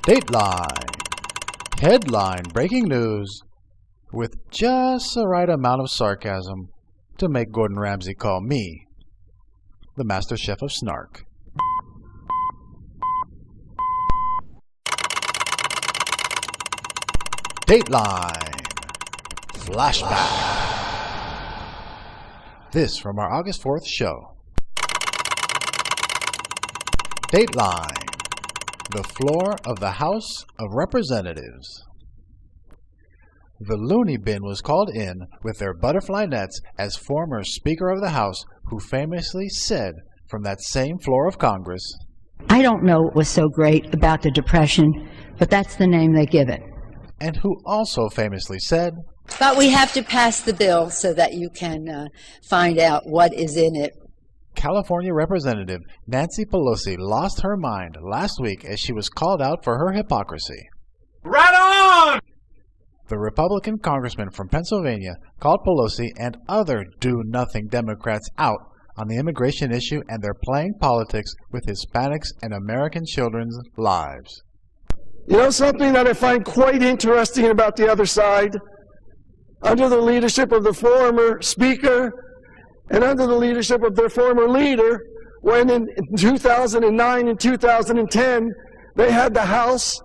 DateLine. Headline breaking news with just the right amount of sarcasm to make Gordon Ramsay call me the master chef of snark. DateLine. Flashback. This from our August 4th show. DateLine. The floor of the House of Representatives. The loony bin was called in with their butterfly nets as former Speaker of the House, who famously said from that same floor of Congress, "I don't know what was so great about the Depression, but that's the name they give it." And who also famously said, "But we have to pass the bill so that you can find out what is in it." California Representative Nancy Pelosi lost her mind last week as she was called out for her hypocrisy. Right on! The Republican congressman from Pennsylvania called Pelosi and other do-nothing Democrats out on the immigration issue, and they're playing politics with Hispanics and American children's lives. You know something that I find quite interesting about the other side? Under the leadership of the former Speaker and under the leadership of their former leader, when in 2009 and 2010, they had the House,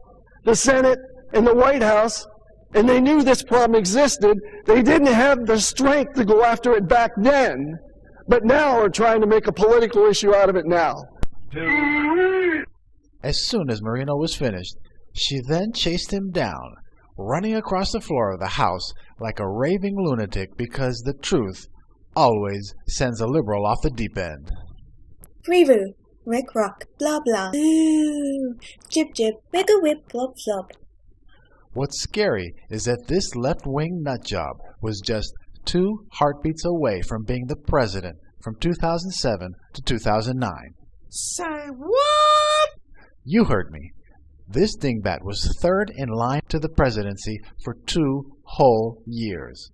the Senate, and the White House, and they knew this problem existed. They didn't have the strength to go after it back then, but now are trying to make a political issue out of it now. As soon as Marino was finished, she then chased him down, running across the floor of the House like a raving lunatic, because the truth always sends a liberal off the deep end. River, Rick Rock, blah blah. Ooh, jib jib, make a whip, flop flop. What's scary is that this left-wing nutjob was just 2 heartbeats away from being the president from 2007 to 2009. Say what? You heard me. This dingbat was 3rd in line to the presidency for 2 whole years.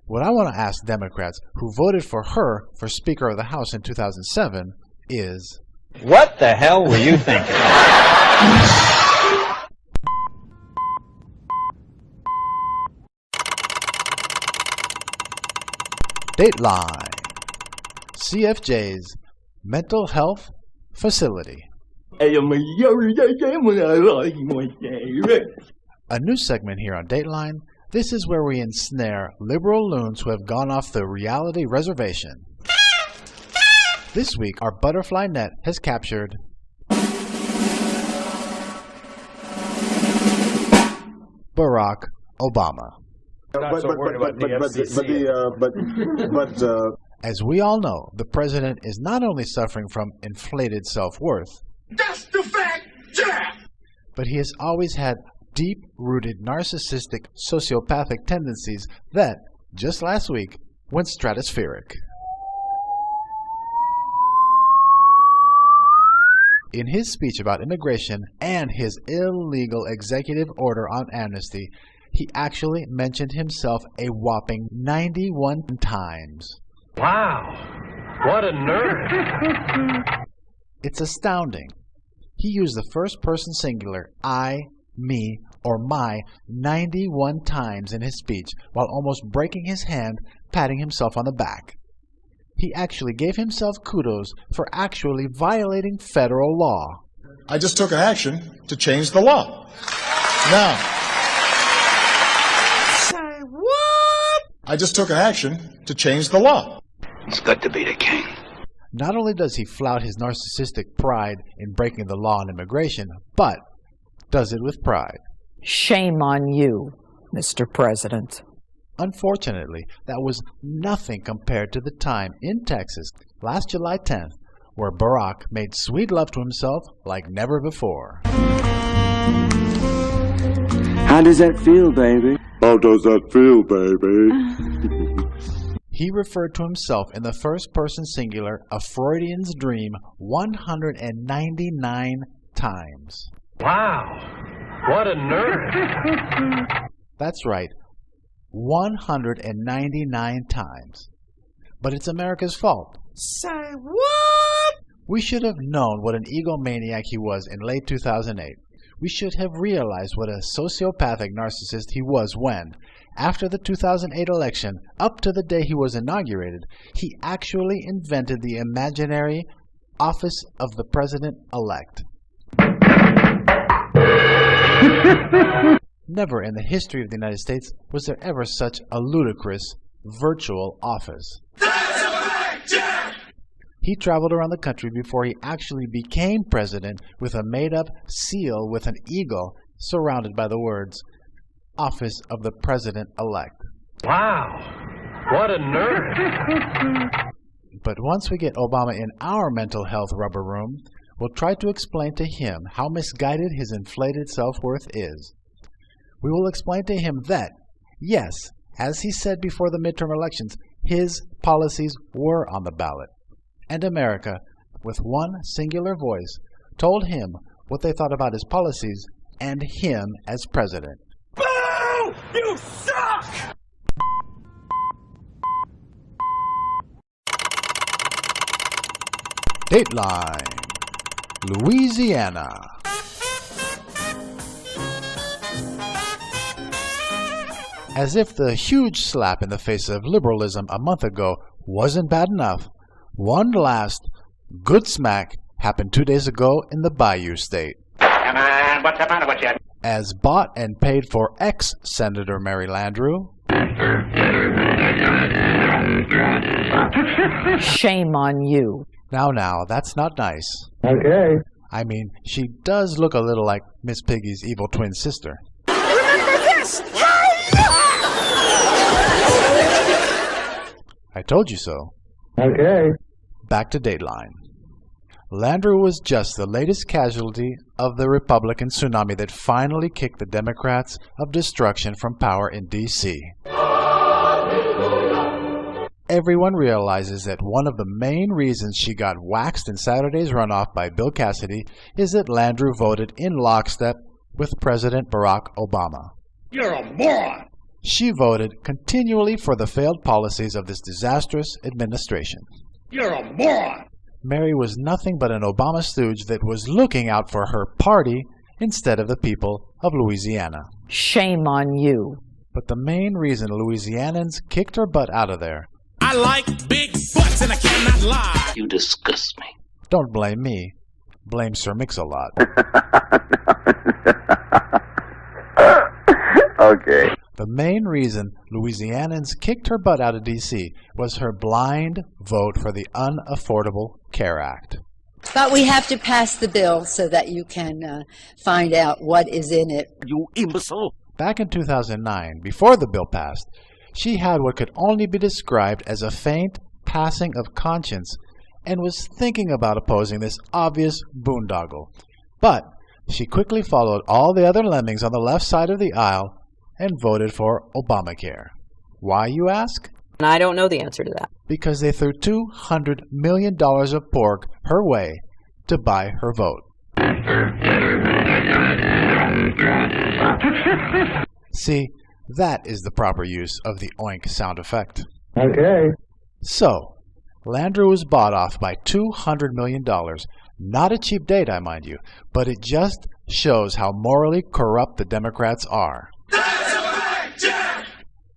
What I want to ask Democrats who voted for her for Speaker of the House in 2007 is, what the hell were you thinking? DateLine. CFJ's mental health facility. A new segment here on DateLine. This is where we ensnare liberal loons who have gone off the reality reservation. This week, our butterfly net has captured Barack Obama. As we all know, the president is not only suffering from inflated self-worth, That's the fact, yeah! but he has always had deep-rooted narcissistic sociopathic tendencies that, just last week, went stratospheric. In his speech about immigration and his illegal executive order on amnesty, he actually mentioned himself a whopping 91 times. Wow, what a nerd. It's astounding. He used the first-person singular, I, me, or my 91 times in his speech, while almost breaking his hand patting himself on the back. He actually gave himself kudos for actually violating federal law. I just took action to change the law. Now, Say what? I just took action to change the law. It's good to be the king. Not only does he flout his narcissistic pride in breaking the law on immigration, but does it with pride. Shame on you, Mr. President. Unfortunately, that was nothing compared to the time in Texas last July 10th, where Barack made sweet love to himself like never before. How does that feel, baby? How does that feel, baby? He referred to himself in the first-person singular, a Freudian's dream, 199 times. Wow, what a nerd. That's right, 199 times. But it's America's fault. Say what? We should have known what an egomaniac he was in late 2008. We should have realized what a sociopathic narcissist he was when, after the 2008 election, up to the day he was inaugurated, he actually invented the imaginary office of the president-elect. Never in the history of the United States was there ever such a ludicrous virtual office. He traveled around the country before he actually became president with a made-up seal with an eagle surrounded by the words, Office of the President-elect. Wow, what a nerd. But once we get Obama in our mental health rubber room, we'll try to explain to him how misguided his inflated self-worth is. We will explain to him that, yes, as he said before the midterm elections, his policies were on the ballot. And America, with one singular voice, told him what they thought about his policies and him as president. Boo! You suck! DateLine, Louisiana. As if the huge slap in the face of liberalism a month ago wasn't bad enough, one last good smack happened 2 days ago in the Bayou State. Come on, what's the matter with you? As bought and paid for ex-Senator Mary Landrieu, Shame on you. Now, that's not nice. Okay. I mean, she does look a little like Miss Piggy's evil twin sister. Remember this! I told you so. Okay. Back to DateLine. Landrieu was just the latest casualty of the Republican tsunami that finally kicked the Democrats of destruction from power in D.C. Everyone realizes that one of the main reasons she got waxed in Saturday's runoff by Bill Cassidy is that Landrieu voted in lockstep with President Barack Obama. You're a moron! She voted continually for the failed policies of this disastrous administration. You're a moron! Mary was nothing but an Obama stooge that was looking out for her party instead of the people of Louisiana. Shame on you. But the main reason Louisianans kicked her butt out of there... I like big butts and I cannot lie! You disgust me. Don't blame me. Blame Sir Mix-a-Lot. Okay. The main reason Louisianans kicked her butt out of D.C. was her blind vote for the Unaffordable Care Act. But we have to pass the bill so that you can find out what is in it. You imbecile. Back in 2009, before the bill passed, she had what could only be described as a faint passing of conscience and was thinking about opposing this obvious boondoggle. But she quickly followed all the other lemmings on the left side of the aisle and voted for Obamacare. Why, you ask? I don't know the answer to that. Because they threw $200 million of pork her way to buy her vote. See, that is the proper use of the oink sound effect. Okay. So, Landrieu was bought off by $200 million. Not a cheap date, I mind you, but it just shows how morally corrupt the Democrats are.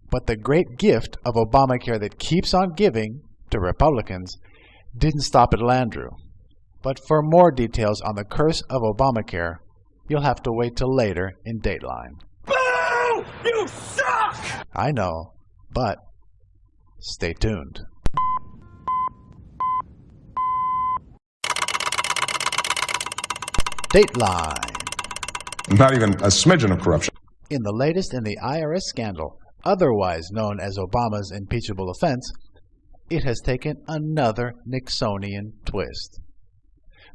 But the great gift of Obamacare that keeps on giving to Republicans didn't stop at Landrieu. But for more details on the curse of Obamacare, you'll have to wait till later in DateLine. Boo! You suck! I know, but stay tuned. DateLine. Not even a smidgen of corruption. In the latest in the IRS scandal, otherwise known as Obama's impeachable offense, it has taken another Nixonian twist.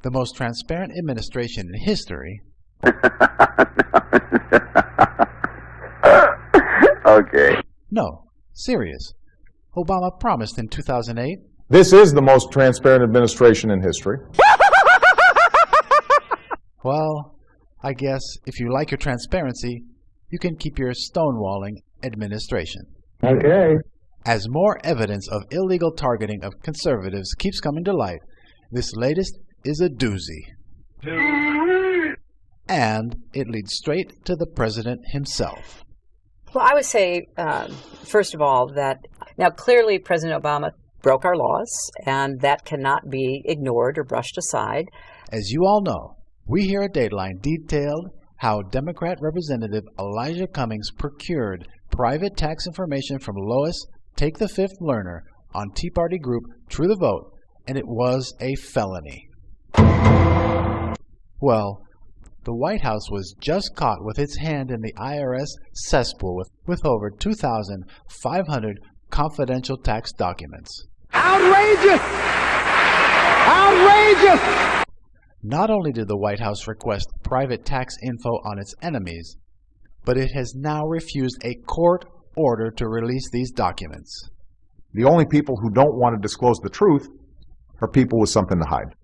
The most transparent administration in history. Okay. No, serious. Obama promised in 2008. This is the most transparent administration in history. Well, I guess if you like your transparency, you can keep your stonewalling administration. Okay. As more evidence of illegal targeting of conservatives keeps coming to light, This latest is a doozy. And it leads straight to the president himself. Well, I would say, first of all, that now clearly President Obama broke our laws, and that cannot be ignored or brushed aside. As you all know, we here at DateLine detailed how Democrat Representative Elijah Cummings procured private tax information from Lois Take the Fifth Learner on Tea Party group True the Vote, and it was a felony. Well, the White House was just caught with its hand in the IRS cesspool with over 2,500 confidential tax documents. Outrageous! Outrageous! Not only did the White House request private tax info on its enemies, but it has now refused a court order to release these documents. The only people who don't want to disclose the truth are people with something to hide.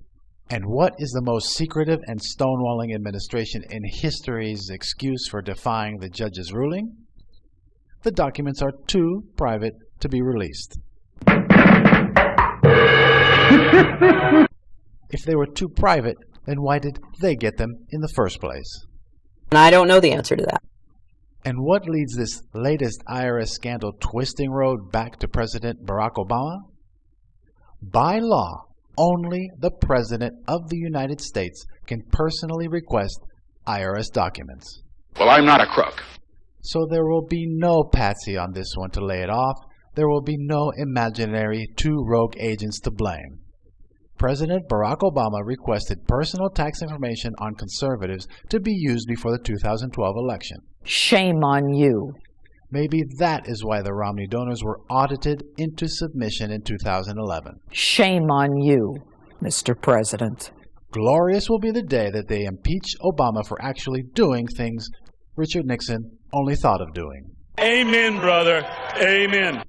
And what is the most secretive and stonewalling administration in history's excuse for defying the judge's ruling? The documents are too private to be released. If they were too private, then why did they get them in the first place? And I don't know the answer to that. And what leads this latest IRS scandal twisting road back to President Barack Obama? By law, only the President of the United States can personally request IRS documents. Well, I'm not a crook. So there will be no patsy on this one to lay it off. There will be no imaginary two rogue agents to blame. President Barack Obama requested personal tax information on conservatives to be used before the 2012 election. Shame on you. Maybe that is why the Romney donors were audited into submission in 2011. Shame on you, Mr. President. Glorious will be the day that they impeach Obama for actually doing things Richard Nixon only thought of doing. Amen, brother. Amen.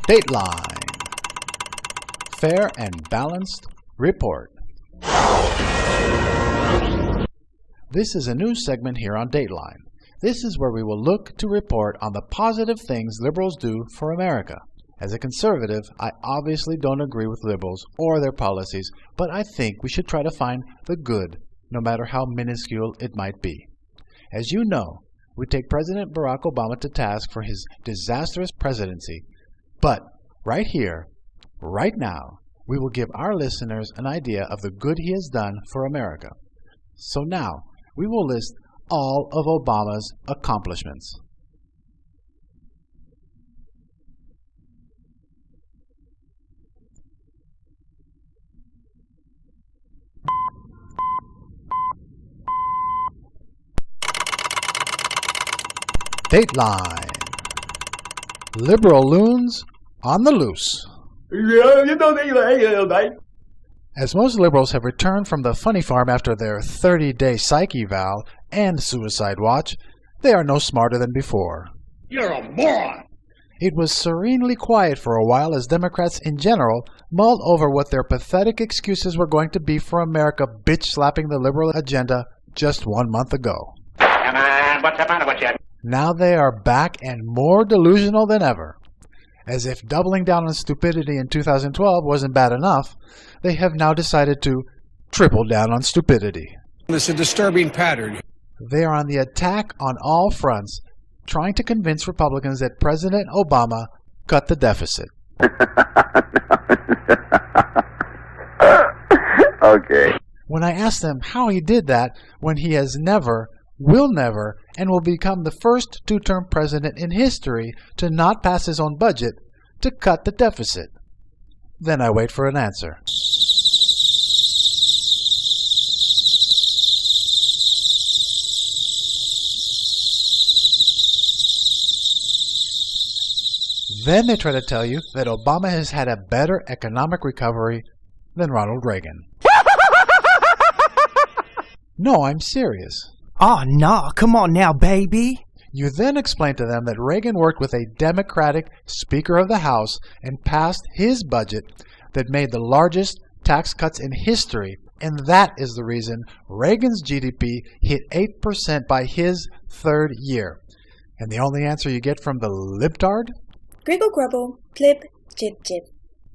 DateLine. Fair and balanced report. This is a new segment here on DateLine. This is where we will look to report on the positive things liberals do for America. As a conservative, I obviously don't agree with liberals or their policies, but I think we should try to find the good, no matter how minuscule it might be. As you know, we take President Barack Obama to task for his disastrous presidency, but right here, right now, we will give our listeners an idea of the good he has done for America. So now, we will list all of Obama's accomplishments. DateLine. Liberal loons on the loose. As most liberals have returned from the funny farm after their 30-day psych eval and suicide watch, they are no smarter than before. You're a moron! It was serenely quiet for a while as Democrats in general mulled over what their pathetic excuses were going to be for America bitch-slapping the liberal agenda just 1 month ago. Come on, what's the matter with you? Now they are back and more delusional than ever. As if doubling down on stupidity in 2012 wasn't bad enough, they have now decided to triple down on stupidity. It's a disturbing pattern. They are on the attack on all fronts, trying to convince Republicans that President Obama cut the deficit. Okay. When I asked them how he did that when he has never, will never, and will become the first two-term president in history to not pass his own budget to cut the deficit, then I wait for an answer. Then they try to tell you that Obama has had a better economic recovery than Ronald Reagan. No, I'm serious. Oh, no, come on now, baby. You then explain to them that Reagan worked with a Democratic Speaker of the House and passed his budget that made the largest tax cuts in history, and that is the reason Reagan's GDP hit 8% by his third year. And the only answer you get from the libtard? Griggle grubble, clip, jib jib.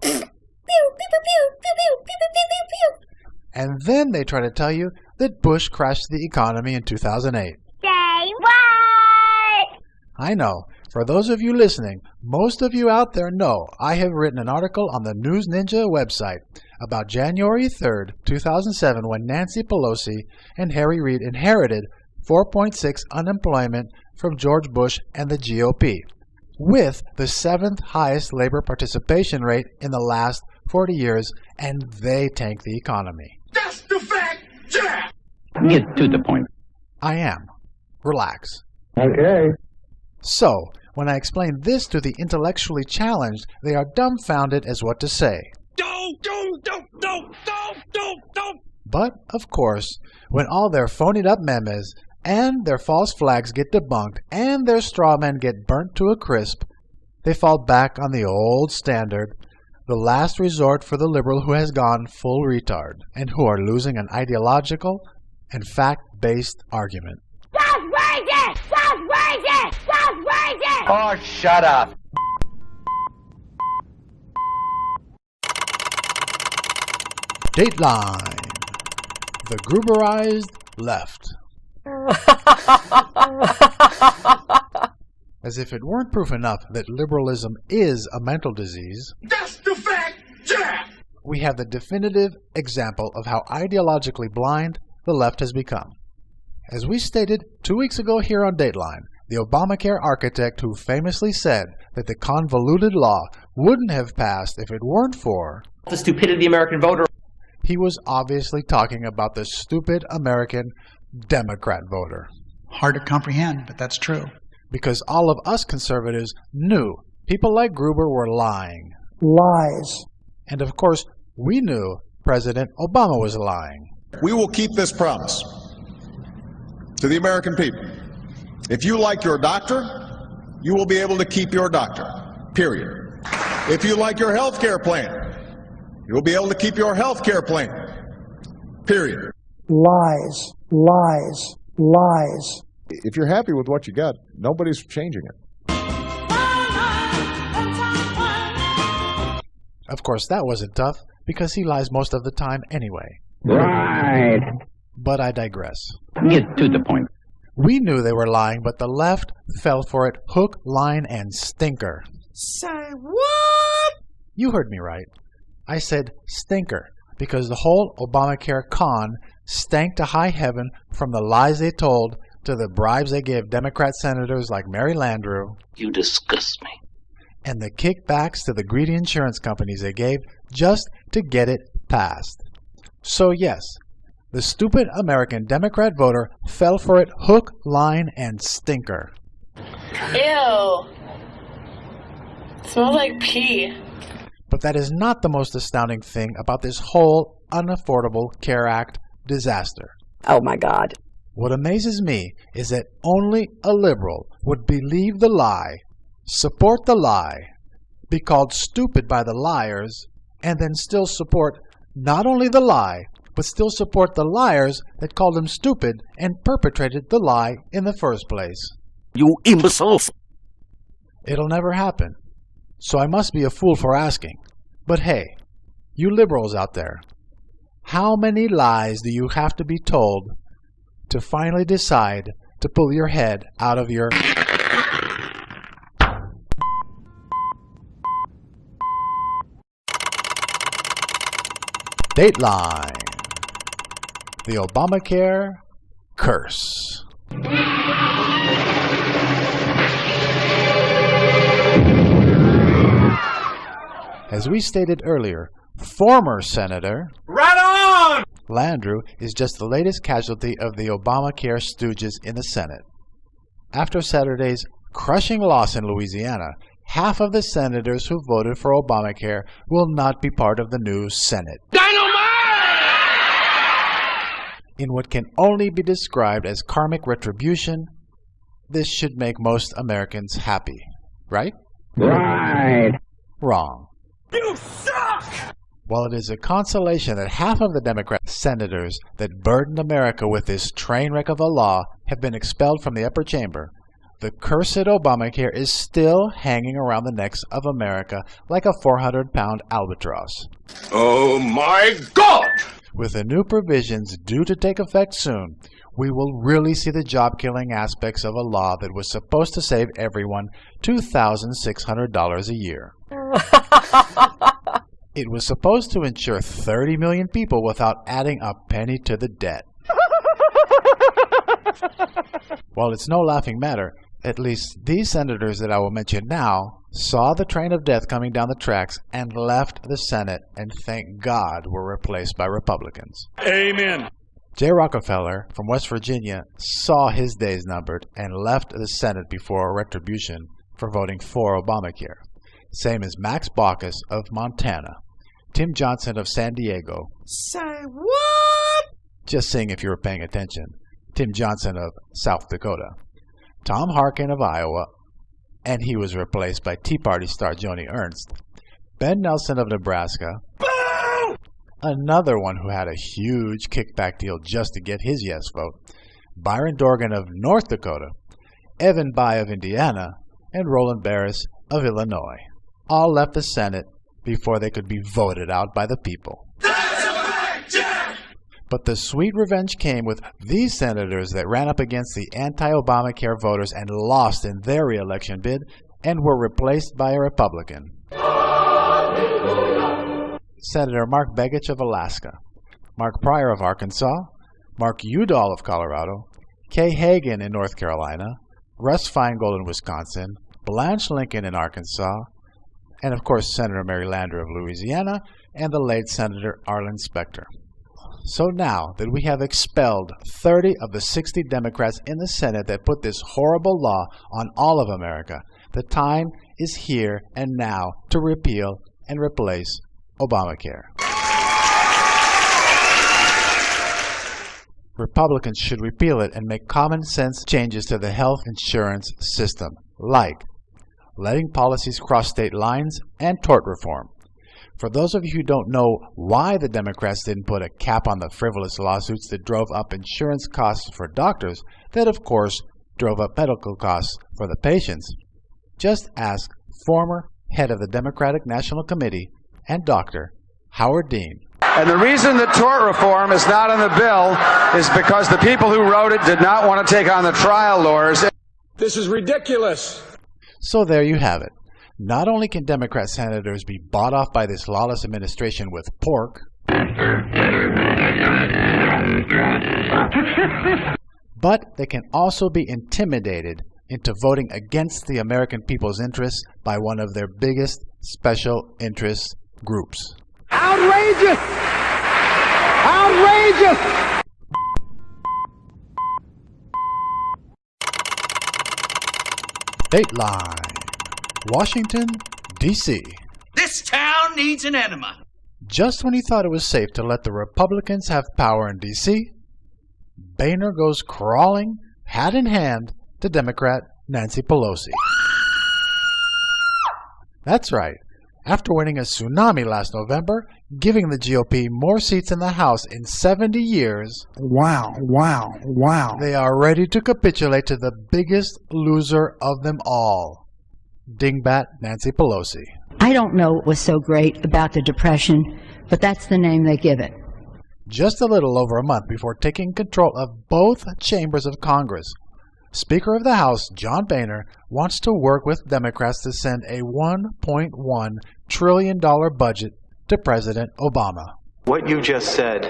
Pew, pew, pew, pew, pew, pew, pew, pew, pew, pew. And then they try to tell you that Bush crashed the economy in 2008. Say what? I know. For those of you listening, most of you out there know I have written an article on the News Ninja website about January 3rd, 2007, when Nancy Pelosi and Harry Reid inherited 4.6 unemployment from George Bush and the GOP, with the 7th highest labor participation rate in the last 40 years, and they tanked the economy. That's the fact, yeah! Get to the point. I am. Relax. Okay. So, when I explain this to the intellectually challenged, they are dumbfounded as what to say. Don't. But, of course, when all their phonied-up memes and their false flags get debunked and their straw men get burnt to a crisp, they fall back on the old standard, the last resort for the liberal who has gone full retard and who are losing an ideological and fact-based argument. That's racist! That's racist! That's racist! Oh, shut up. DateLine. The Gruberized left. As if it weren't proof enough that liberalism is a mental disease, That's the fact, yeah! we have the definitive example of how ideologically blind the left has become. As we stated 2 weeks ago here on DateLine, the Obamacare architect who famously said that the convoluted law wouldn't have passed if it weren't for The stupidity of the American voter. he was obviously talking about the stupid American Democrat voter. Hard to comprehend, but that's true. Because all of us conservatives knew people like Gruber were lying. Lies. And of course, we knew President Obama was lying. We will keep this promise to the American people. If you like your doctor, you will be able to keep your doctor, period. If you like your health care plan, you will be able to keep your health care plan, period. Lies. Lies. Lies. If you're happy with what you got, nobody's changing it. Of course, that wasn't tough, because he lies most of the time anyway. Right. But I digress. Get to the point. We knew they were lying, but the left fell for it hook, line, and stinker. Say what? You heard me right. I said stinker, because the whole Obamacare con stank to high heaven from the lies they told to the bribes they gave Democrat senators like Mary Landrieu. You disgust me. And the kickbacks to the greedy insurance companies they gave just to get it passed. So yes, the stupid American Democrat voter fell for it hook, line, and stinker. Ew. Smells like pee. But that is not the most astounding thing about this whole unaffordable CARE Act disaster. Oh my God. What amazes me is that only a liberal would believe the lie, support the lie, be called stupid by the liars, and then still support not only the lie, but still support the liars that called him stupid and perpetrated the lie in the first place. You imbeciles! It'll never happen. So I must be a fool for asking. But hey, you liberals out there, how many lies do you have to be told to finally decide to pull your head out of your... DateLine. The Obamacare curse. As we stated earlier, former Senator Landrieu is just the latest casualty of the Obamacare stooges in the Senate. After Saturday's crushing loss in Louisiana, half of the senators who voted for Obamacare will not be part of the new Senate. In what can only be described as karmic retribution, this should make most Americans happy, right? Right. Wrong. You suck! While it is a consolation that half of the Democrat senators that burdened America with this train wreck of a law have been expelled from the upper chamber, the cursed Obamacare is still hanging around the necks of America like a 400-pound albatross. Oh my God! With the new provisions due to take effect soon, we will really see the job-killing aspects of a law that was supposed to save everyone $2,600 a year. It was supposed to insure 30 million people without adding a penny to the debt. While it's no laughing matter, at least these senators that I will mention now saw the train of death coming down the tracks and left the Senate, and thank God were replaced by Republicans. Amen. Jay Rockefeller from West Virginia saw his days numbered and left the Senate before retribution for voting for Obamacare. Same as Max Baucus of Montana, Tim Johnson of San Diego. Say what? Just seeing if you were paying attention. Tim Johnson of South Dakota, Tom Harkin of Iowa, and he was replaced by Tea Party star Joni Ernst, Ben Nelson of Nebraska, another one who had a huge kickback deal just to get his yes vote, Byron Dorgan of North Dakota, Evan Bayh of Indiana, and Roland Barris of Illinois. All left the Senate before they could be voted out by the people. But the sweet revenge came with these senators that ran up against the anti-Obamacare voters and lost in their re-election bid and were replaced by a Republican. Senator Mark Begich of Alaska, Mark Pryor of Arkansas, Mark Udall of Colorado, Kay Hagan in North Carolina, Russ Feingold in Wisconsin, Blanche Lincoln in Arkansas, and of course Senator Mary Lander of Louisiana, and the late Senator Arlen Specter. So now that we have expelled 30 of the 60 Democrats in the Senate that put this horrible law on all of America, the time is here and now to repeal and replace Obamacare. Republicans should repeal it and make common sense changes to the health insurance system, like letting policies cross state lines and tort reform. For those of you who don't know why the Democrats didn't put a cap on the frivolous lawsuits that drove up insurance costs for doctors, that of course drove up medical costs for the patients, just ask former head of the Democratic National Committee and Dr. Howard Dean. And the reason that tort reform is not in the bill is because the people who wrote it did not want to take on the trial lawyers. This is ridiculous. So there you have it. Not only can Democrat senators be bought off by this lawless administration with pork, but they can also be intimidated into voting against the American people's interests by one of their biggest special interest groups. Outrageous! Outrageous! DateLine, Washington, D.C. This town needs an enema. Just when he thought it was safe to let the Republicans have power in D.C., Boehner goes crawling, hat in hand, to Democrat Nancy Pelosi. That's right. After winning a tsunami last November, giving the GOP more seats in the House in 70 years, Wow. they are ready to capitulate to the biggest loser of them all, Dingbat Nancy Pelosi. I don't know what was so great about the Depression, but that's the name they give it. Just a little over a month before taking control of both chambers of Congress, Speaker of the House John Boehner wants to work with Democrats to send a $1.1 trillion budget to President Obama. What you just said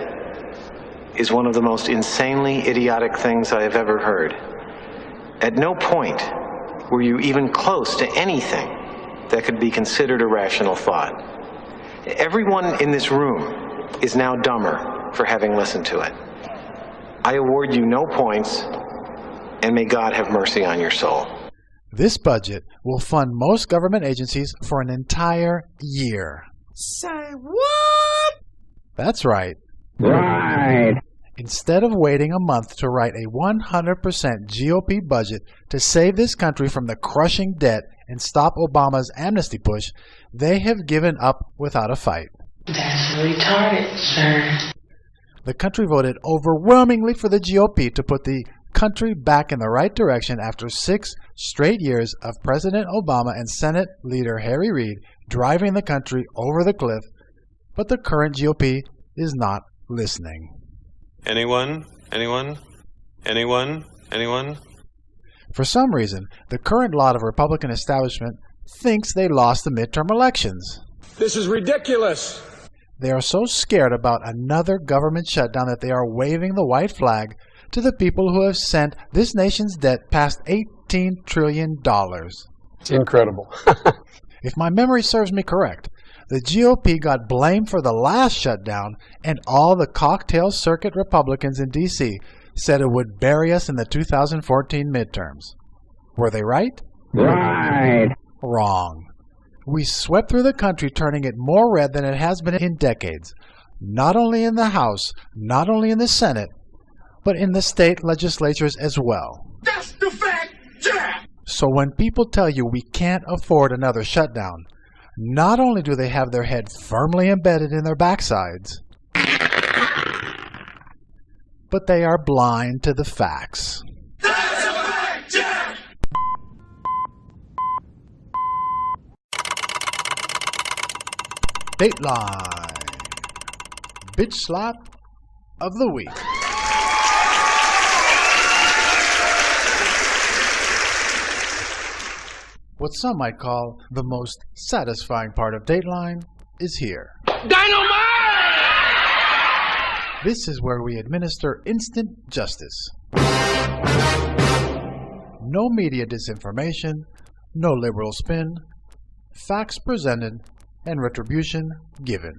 is one of the most insanely idiotic things I have ever heard. At no point were you even close to anything that could be considered a rational thought. Everyone in this room is now dumber for having listened to it. I award you no points, and may God have mercy on your soul. This budget will fund most government agencies for an entire year. Say what? That's right. Right. Instead of waiting a month to write a 100% GOP budget to save this country from the crushing debt and stop Obama's amnesty push, they have given up without a fight. That's retarded, sir. The country voted overwhelmingly for the GOP to put the country back in the right direction after 6 straight years of President Obama and Senate leader Harry Reid driving the country over the cliff, but the current GOP is not listening. Anyone? Anyone? Anyone? Anyone? For some reason, the current lot of Republican establishment thinks they lost the midterm elections. This is ridiculous. They are so scared about another government shutdown that they are waving the white flag to the people who have sent this nation's debt past $18 trillion. It's incredible. If my memory serves me correct, the GOP got blamed for the last shutdown, and all the cocktail circuit Republicans in D.C. said it would bury us in the 2014 midterms. Were they right? Right. Wrong. We swept through the country, turning it more red than it has been in decades, not only in the House, not only in the Senate, but in the state legislatures as well. That's the fact, Jack! So when people tell you we can't afford another shutdown, not only do they have their head firmly embedded in their backsides, but they are blind to the facts. That's a fact, Jack! DateLine. Bitch slap of the week. What some might call the most satisfying part of DateLine is here. Dynamite! This is where we administer instant justice. No media disinformation, no liberal spin, facts presented, and retribution given.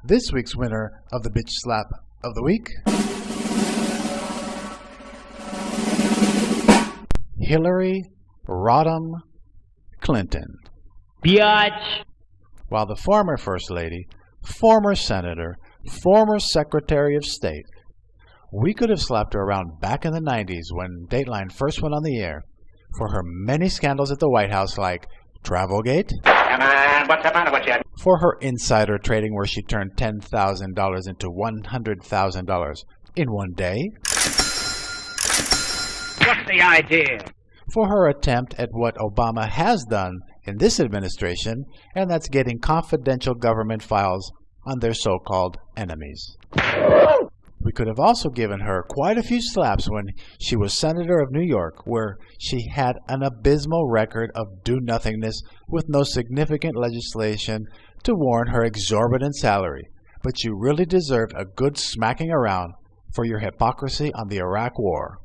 This week's winner of the Bitch Slap of the Week, Hillary Rodham Clinton. Biatch. While the former First Lady, former Senator, former Secretary of State, we could have slapped her around back in the 90s when Dateline first went on the air for her many scandals at the White House like Travelgate, Come on, what's the matter with you? for her insider trading where she turned $10,000 into $100,000 in one day, What's the idea? for her attempt at what Obama has done in this administration, and that's getting confidential government files on their so-called enemies. We could have also given her quite a few slaps when she was Senator of New York, where she had an abysmal record of do-nothingness with no significant legislation to warrant her exorbitant salary. But you really deserved a good smacking around for your hypocrisy on the Iraq War.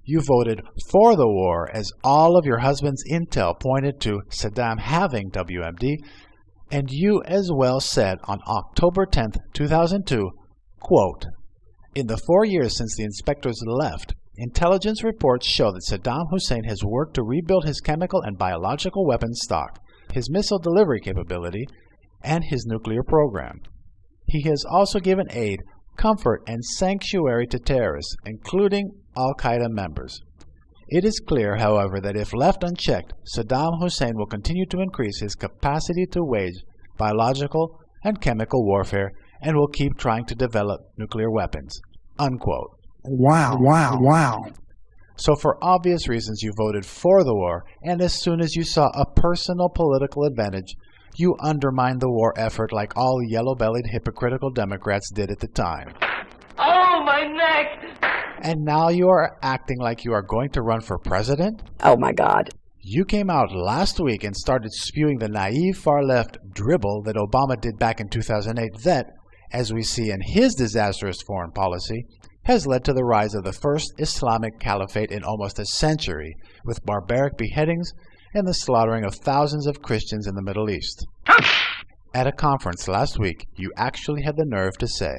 You voted for the war as all of your husband's intel pointed to Saddam having WMD, and you as well said on October 10, 2002, quote, "In the 4 years since the inspectors left, intelligence reports show that Saddam Hussein has worked to rebuild his chemical and biological weapons stock, his missile delivery capability, and his nuclear program. He has also given aid, comfort, and sanctuary to terrorists, including Al-Qaeda members. It is clear, however, that if left unchecked, Saddam Hussein will continue to increase his capacity to wage biological and chemical warfare and will keep trying to develop nuclear weapons." Unquote. Wow. So for obvious reasons you voted for the war, and as soon as you saw a personal political advantage, you undermined the war effort like all yellow-bellied hypocritical Democrats did at the time. Oh, my neck! And now you are acting like you are going to run for president? Oh my God. You came out last week and started spewing the naive far-left dribble that Obama did back in 2008 that, as we see in his disastrous foreign policy, has led to the rise of the first Islamic caliphate in almost a century, with barbaric beheadings and the slaughtering of thousands of Christians in the Middle East. At a conference last week, you actually had the nerve to say,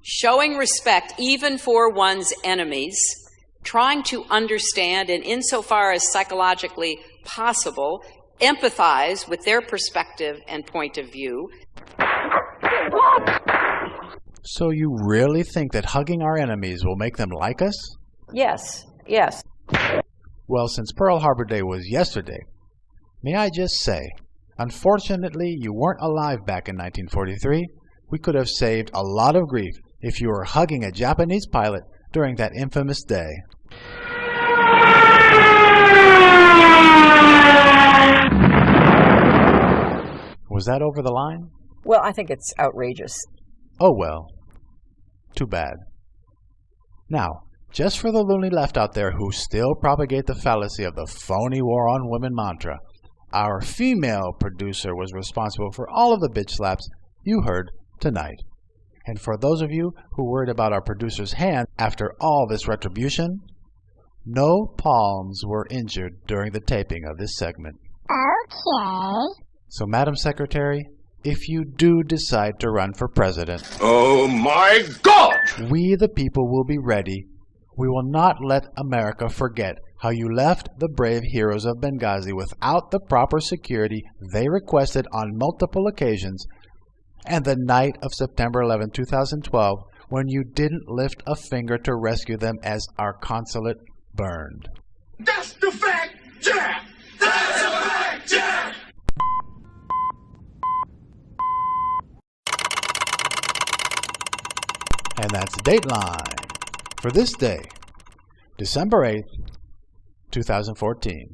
"Showing respect even for one's enemies, trying to understand and insofar as psychologically possible, empathize with their perspective and point of view." So you really think that hugging our enemies will make them like us? Yes. Well, since Pearl Harbor Day was yesterday, may I just say, unfortunately you weren't alive back in 1943. We could have saved a lot of grief if you were hugging a Japanese pilot during that infamous day. Was that over the line? Well, I think it's outrageous. Oh well. Too bad. Now, just for the loony left out there who still propagate the fallacy of the phony war on women mantra, our female producer was responsible for all of the bitch slaps you heard tonight. And for those of you who worried about our producer's hand after all this retribution, no palms were injured during the taping of this segment. Okay. So, Madam Secretary, if you do decide to run for president, Oh my God! we the people will be ready. We will not let America forget how you left the brave heroes of Benghazi without the proper security they requested on multiple occasions, and the night of September 11, 2012, when you didn't lift a finger to rescue them as our consulate burned. That's the fact, Jack! That's a fact, Jack! And that's DateLine for this day, December 8th, 2014.